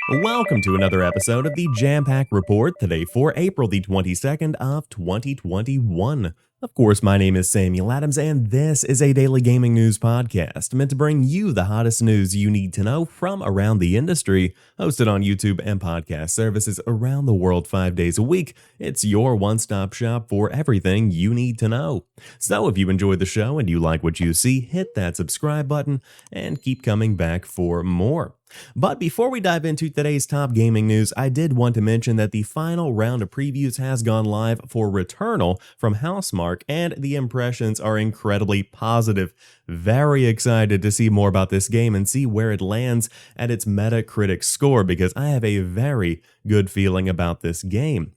Welcome to another episode of the Jampack Report, today for April the 22nd of 2021. Of course, my name is Samuel Adams, and this is a daily gaming news podcast meant to bring you the hottest news you need to know from around the industry. Hosted on YouTube and podcast services around the world 5 days a week, it's your one-stop shop for everything you need to know. So if you enjoyed the show and you like what you see, hit that subscribe button and keep coming back for more. But before we dive into today's top gaming news, I did want to mention that the final round of previews has gone live for Returnal from Housemarque, and the impressions are incredibly positive. Very excited to see more about this game and see where it lands at its Metacritic score, because I have a very good feeling about this game.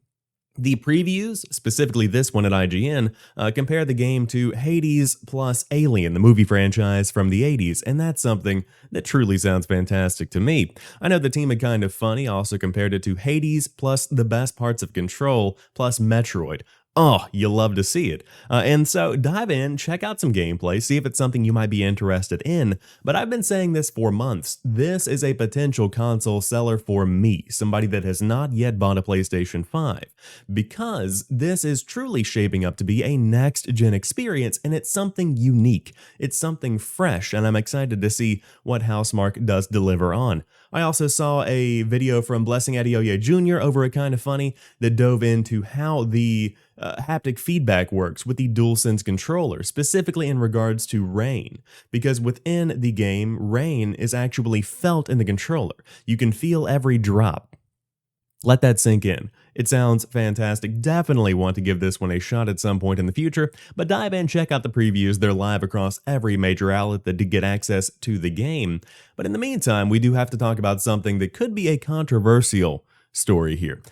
The previews, specifically this one at IGN, compare the game to Hades plus Alien, the movie franchise from the 80s, and that's something that truly sounds fantastic to me. I know the team at Kind of Funny also compared it to Hades plus the best parts of Control plus Metroid. Oh, you love to see it. And so dive in, check out some gameplay, see if it's something you might be interested in. But I've been saying this for months. This is a potential console seller for me, somebody that has not yet bought a PlayStation 5, because this is truly shaping up to be a next-gen experience, and it's something unique. It's something fresh, and I'm excited to see what Housemarque does deliver on. I also saw a video from Blessing Adeoye Jr. over at Kind of Funny that dove into how the haptic feedback works with the DualSense controller, specifically in regards to rain, because within the game, rain is actually felt in the controller. You can feel every drop. Let that sink in. It sounds fantastic. Definitely want to give this one a shot at some point in the future, but dive in, check out the previews. They're live across every major outlet that did get access to the game. But in the meantime, we do have to talk about something that could be a controversial story here.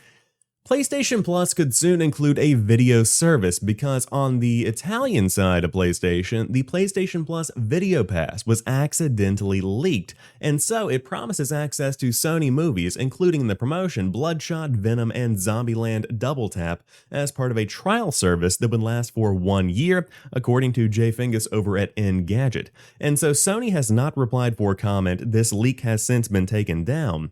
PlayStation Plus could soon include a video service, because on the Italian side of PlayStation, the PlayStation Plus Video Pass was accidentally leaked, and so it promises access to Sony movies, including the promotion Bloodshot, Venom, and Zombieland Double Tap, as part of a trial service that would last for 1 year, according to Jay Fingus over at Engadget. And so Sony has not replied for comment. This leak has since been taken down.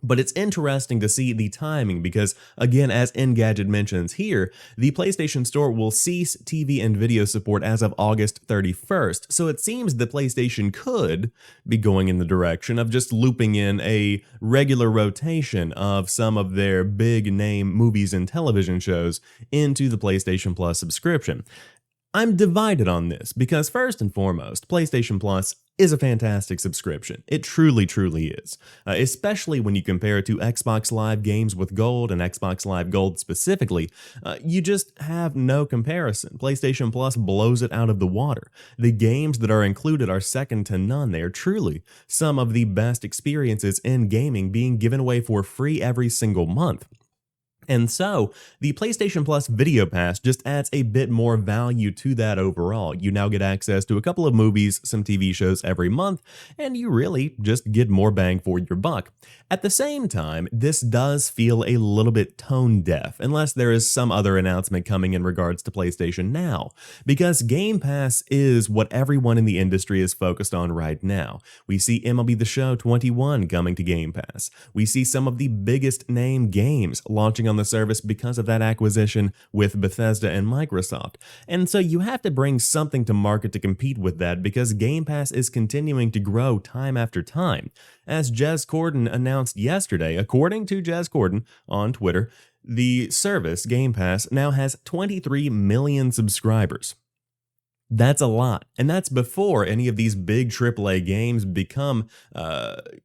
But it's interesting to see the timing, because, again, as Engadget mentions here, the PlayStation Store will cease TV and video support as of August 31st, so it seems that PlayStation could be going in the direction of just looping in a regular rotation of some of their big-name movies and television shows into the PlayStation Plus subscription. I'm divided on this, because first and foremost, PlayStation Plus is a fantastic subscription. It truly, truly is. Especially when you compare it to Xbox Live Games with Gold and Xbox Live Gold specifically. You just have no comparison. PlayStation Plus blows it out of the water. The games that are included are second to none. They are truly some of the best experiences in gaming, being given away for free every single month. And so, the PlayStation Plus Video Pass just adds a bit more value to that overall. You now get access to a couple of movies, some TV shows every month, and you really just get more bang for your buck. At the same time, this does feel a little bit tone deaf, unless there is some other announcement coming in regards to PlayStation Now, because Game Pass is what everyone in the industry is focused on right now. We see MLB The Show 21 coming to Game Pass. We see some of the biggest name games launching on the service because of that acquisition with Bethesda and Microsoft. And so you have to bring something to market to compete with that, because Game Pass is continuing to grow time after time. As Jez Corden announced yesterday, according to Jez Corden on Twitter, the service, Game Pass, now has 23 million subscribers. That's a lot, and that's before any of these big AAA games become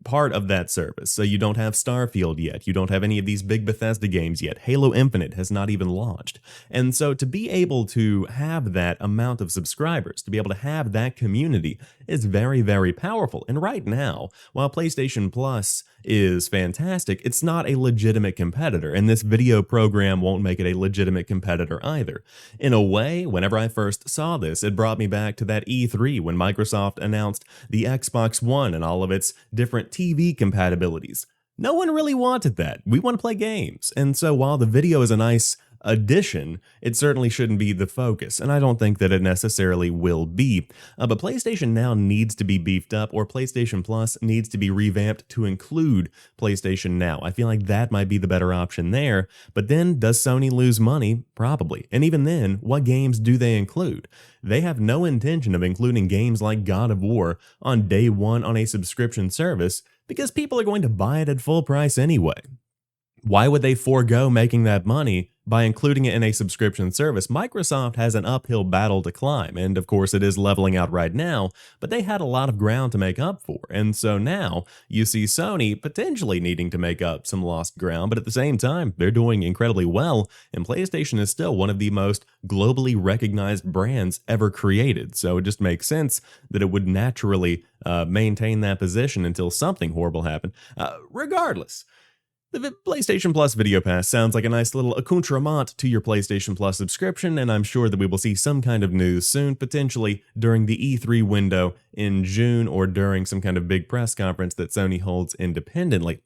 part of that service. So you don't have Starfield yet, you don't have any of these big Bethesda games yet, Halo Infinite has not even launched. And so to be able to have that amount of subscribers, to be able to have that community, is very, very powerful. And right now, while PlayStation Plus is fantastic, it's not a legitimate competitor, and this video program won't make it a legitimate competitor either. In a way, whenever I first saw this, it brought me back to that E3 when Microsoft announced the Xbox One and all of its different TV compatibilities. No one really wanted that. We want to play games. And so while the video is a nice addition, it certainly shouldn't be the focus, and I don't think that it necessarily will be. But PlayStation Now needs to be beefed up, or PlayStation Plus needs to be revamped to include PlayStation Now. I feel like that might be the better option there, but then does Sony lose money? Probably. And even then, what games do they include? They have no intention of including games like God of War on day one on a subscription service because people are going to buy it at full price anyway. Why would they forego making that money by including it in a subscription service? Microsoft has an uphill battle to climb, and of course it is leveling out right now, but they had a lot of ground to make up for, and so now you see Sony potentially needing to make up some lost ground, but at the same time, they're doing incredibly well, and PlayStation is still one of the most globally recognized brands ever created, so it just makes sense that it would naturally maintain that position until something horrible happened. Regardless, the PlayStation Plus Video Pass sounds like a nice little accoutrement to your PlayStation Plus subscription, and I'm sure that we will see some kind of news soon, potentially during the E3 window in June or during some kind of big press conference that Sony holds independently.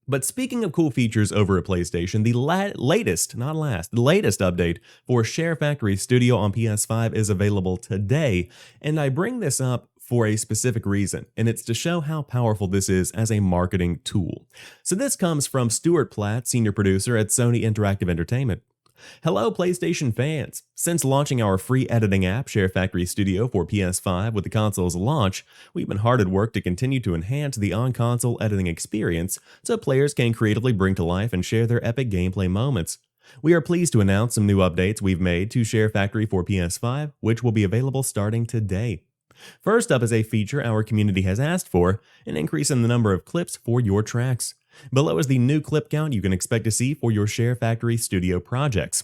But speaking of cool features over at PlayStation, the latest update for Share Factory Studio on PS5 is available today, and I bring this up for a specific reason, and it's to show how powerful this is as a marketing tool. So this comes from Stuart Platt, senior producer at Sony Interactive Entertainment. Hello PlayStation fans! Since launching our free editing app, Share Factory Studio for PS5 with the console's launch, we've been hard at work to continue to enhance the on-console editing experience so players can creatively bring to life and share their epic gameplay moments. We are pleased to announce some new updates we've made to Share Factory for PS5, which will be available starting today. First up is a feature our community has asked for, an increase in the number of clips for your tracks. Below is the new clip count you can expect to see for your Share Factory Studio projects.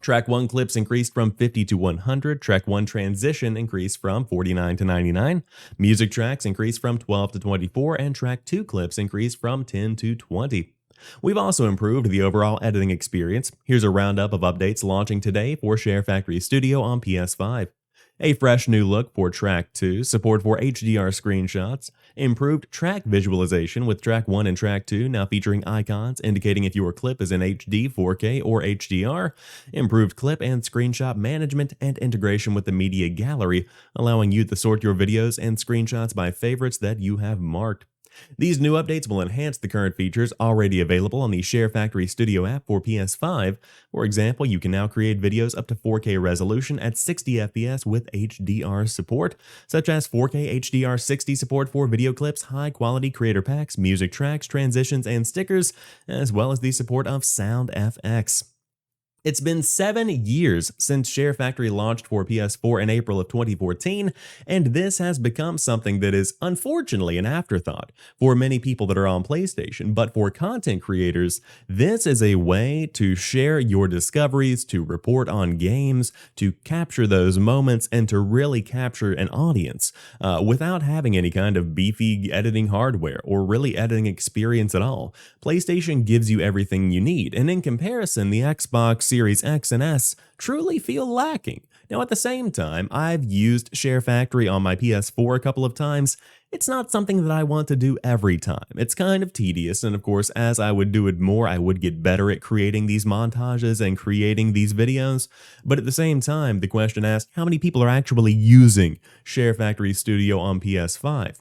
Track 1 clips increased from 50 to 100, Track 1 transition increased from 49 to 99, music tracks increased from 12 to 24, and Track 2 clips increased from 10 to 20. We've also improved the overall editing experience. Here's a roundup of updates launching today for Share Factory Studio on PS5. A fresh new look for Track 2, support for HDR screenshots, improved track visualization with Track 1 and Track 2 now featuring icons indicating if your clip is in HD, 4K, or HDR, improved clip and screenshot management and integration with the media gallery, allowing you to sort your videos and screenshots by favorites that you have marked. These new updates will enhance the current features already available on the Share Factory Studio app for PS5. For example, you can now create videos up to 4K resolution at 60 FPS with HDR support, such as 4K HDR 60 support for video clips, high-quality creator packs, music tracks, transitions, and stickers, as well as the support of Sound FX. It's been 7 years since Share Factory launched for PS4 in April of 2014, and this has become something that is unfortunately an afterthought for many people that are on PlayStation, but for content creators, this is a way to share your discoveries, to report on games, to capture those moments, and to really capture an audience without having any kind of beefy editing hardware or really editing experience at all. PlayStation gives you everything you need, and in comparison, the Xbox Series X and S truly feel lacking. Now, at the same time, I've used Share Factory on my PS4 a couple of times. It's not something that I want to do every time. It's kind of tedious, and of course, as I would do it more, I would get better at creating these montages and creating these videos. But at the same time, the question asks, how many people are actually using Share Factory Studio on PS5?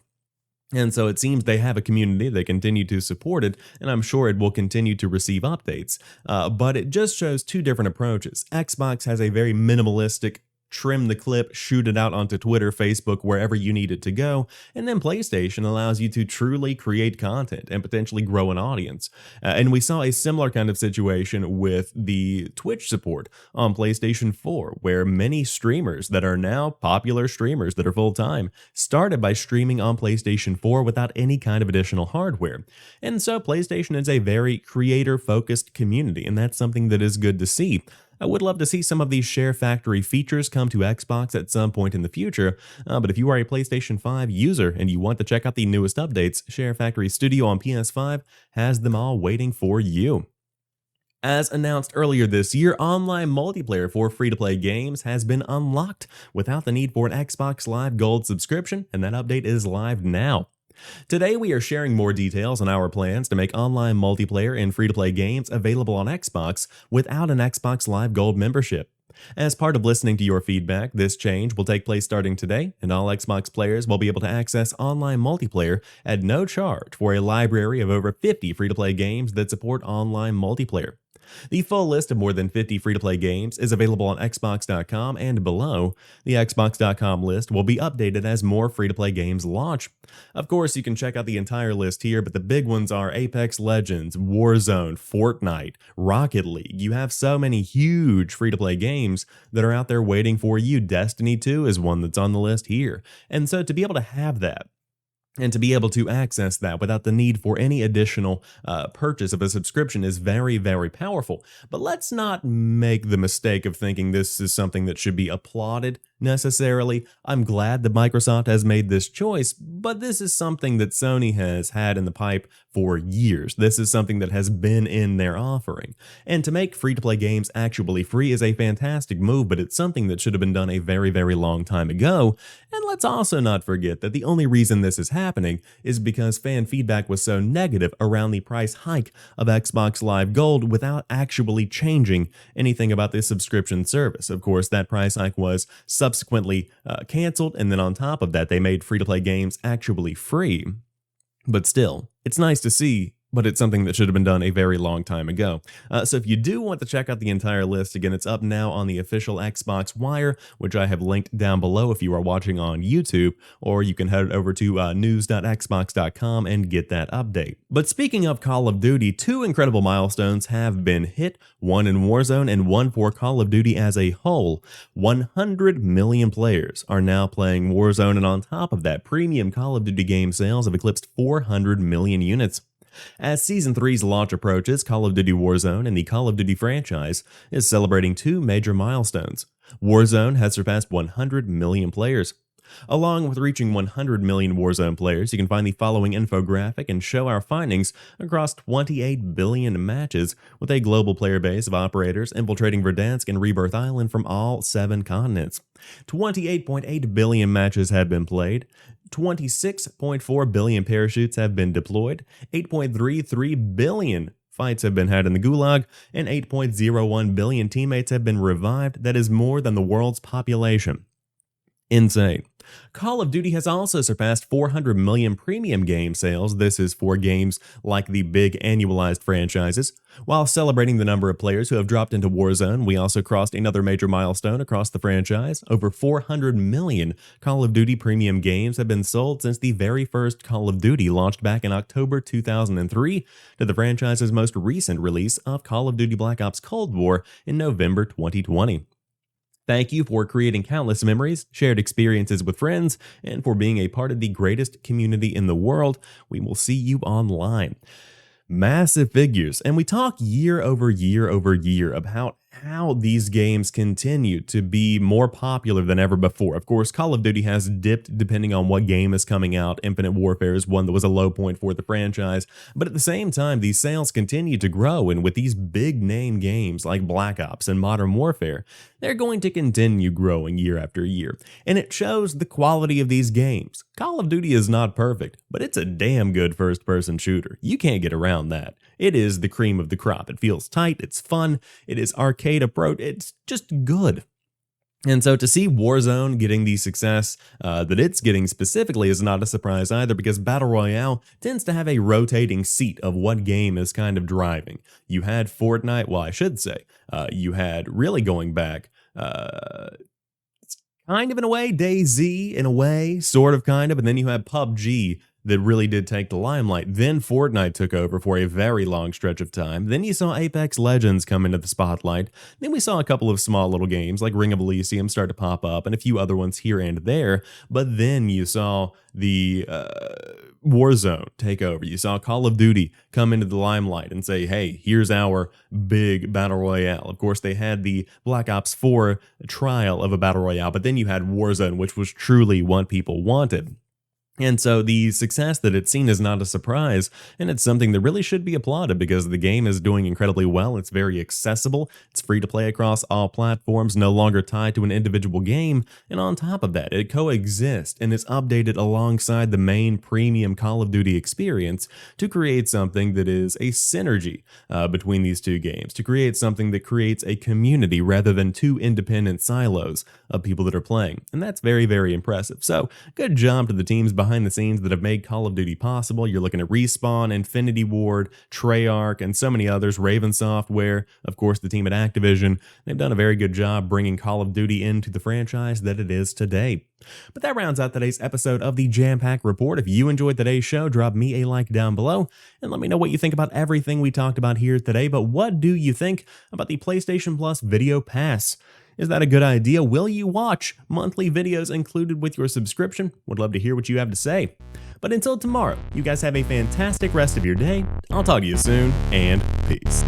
And so it seems they have a community, they continue to support it, and I'm sure it will continue to receive updates. But it just shows two different approaches. Xbox has a very minimalistic, trim the clip, shoot it out onto Twitter, Facebook, wherever you need it to go, and then PlayStation allows you to truly create content and potentially grow an audience. And we saw a similar kind of situation with the Twitch support on PlayStation 4, where many streamers that are now popular streamers that are full-time started by streaming on PlayStation 4 without any kind of additional hardware. And so PlayStation is a very creator-focused community, and that's something that is good to see. I would love to see some of these Share Factory features come to Xbox at some point in the future, but if you are a PlayStation 5 user and you want to check out the newest updates, Share Factory Studio on PS5 has them all waiting for you. As announced earlier this year, online multiplayer for free-to-play games has been unlocked without the need for an Xbox Live Gold subscription, and that update is live now. Today, we are sharing more details on our plans to make online multiplayer and free to play games available on Xbox without an Xbox Live Gold membership. As part of listening to your feedback, this change will take place starting today, and all Xbox players will be able to access online multiplayer at no charge for a library of over 50 free to play games that support online multiplayer. The full list of more than 50 free-to-play games is available on Xbox.com, and below, the Xbox.com list will be updated as more free-to-play games launch. Of course, you can check out the entire list here, but the big ones are Apex Legends, Warzone, Fortnite, Rocket League. You have so many huge free-to-play games that are out there waiting for you. Destiny 2 is one that's on the list here. And so to be able to have that, and to be able to access that without the need for any additional purchase of a subscription is very, very powerful. But let's not make the mistake of thinking this is something that should be applauded necessarily. I'm glad that Microsoft has made this choice, but this is something that Sony has had in the pipe for years. This is something that has been in their offering. And to make free-to-play games actually free is a fantastic move, but it's something that should have been done a very, very long time ago. And let's also not forget that the only reason this is happening is because fan feedback was so negative around the price hike of Xbox Live Gold without actually changing anything about this subscription service. Of course, that price hike was subsequently canceled, and then on top of that, they made free-to-play games actually free. But still, it's nice to see, but it's something that should have been done a very long time ago. So if you do want to check out the entire list, again, it's up now on the official Xbox Wire, which I have linked down below if you are watching on YouTube, or you can head over to news.xbox.com and get that update. But speaking of Call of Duty, two incredible milestones have been hit, one in Warzone and one for Call of Duty as a whole. 100 million players are now playing Warzone, and on top of that, premium Call of Duty game sales have eclipsed 400 million units. As Season 3's launch approaches, Call of Duty Warzone and the Call of Duty franchise is celebrating two major milestones. Warzone has surpassed 100 million players. Along with reaching 100 million Warzone players, you can find the following infographic and show our findings across 28 billion matches, with a global player base of operators infiltrating Verdansk and Rebirth Island from all 7 continents. 28.8 billion matches have been played. 26.4 billion parachutes have been deployed, 8.33 billion fights have been had in the Gulag, and 8.01 billion teammates have been revived. That is more than the world's population. Insane. Call of Duty has also surpassed 400 million premium game sales. This is for games like the big annualized franchises. While celebrating the number of players who have dropped into Warzone, we also crossed another major milestone across the franchise. Over 400 million Call of Duty premium games have been sold since the very first Call of Duty launched back in October 2003 to the franchise's most recent release of Call of Duty Black Ops Cold War in November 2020. Thank you for creating countless memories, shared experiences with friends, and for being a part of the greatest community in the world. We will see you online. Massive figures, and we talk year over year over year about how these games continue to be more popular than ever before. Of course, Call of Duty has dipped depending on what game is coming out. Infinite Warfare is one that was a low point for the franchise, but at the same time, these sales continue to grow, and with these big name games like Black Ops and Modern Warfare, they're going to continue growing year after year, and it shows the quality of these games. Call of Duty is not perfect, but it's a damn good first-person shooter. You can't get around that. It is the cream of the crop. It feels tight, it's fun, it is arcade approach, it's just good. And so to see Warzone getting the success that it's getting specifically is not a surprise either, because Battle Royale tends to have a rotating seat of what game is kind of driving. You had Fortnite, well, I should say, you had, really going back, kind of in a way, DayZ in a way, sort of kind of, and then you had PUBG that really did take the limelight. Then Fortnite took over for a very long stretch of time. Then you saw Apex Legends come into the spotlight. Then we saw a couple of small little games like Ring of Elysium start to pop up and a few other ones here and there. But then you saw the Warzone take over. You saw Call of Duty come into the limelight and say, hey, here's our big battle royale. Of course, they had the Black Ops 4 trial of a battle royale, but then you had Warzone, which was truly what people wanted. And so the success that it's seen is not a surprise, and it's something that really should be applauded because the game is doing incredibly well. It's very accessible, it's free to play across all platforms, no longer tied to an individual game, and on top of that, it coexists and is updated alongside the main premium Call of Duty experience to create something that is a synergy between these two games, to create something that creates a community rather than two independent silos of people that are playing. And that's very, very impressive. So, good job to the teams behind the scenes that have made Call of Duty possible. You're looking at Respawn, Infinity Ward, Treyarch, and so many others, Raven Software, of course the team at Activision. They've done a very good job bringing Call of Duty into the franchise that it is today. But that rounds out today's episode of the Jampack Report. If you enjoyed today's show, drop me a like down below and let me know what you think about everything we talked about here today. But what do you think about the PlayStation Plus Video Pass? Is that a good idea? Will you watch monthly videos included with your subscription? Would love to hear what you have to say. But until tomorrow, you guys have a fantastic rest of your day. I'll talk to you soon, and peace.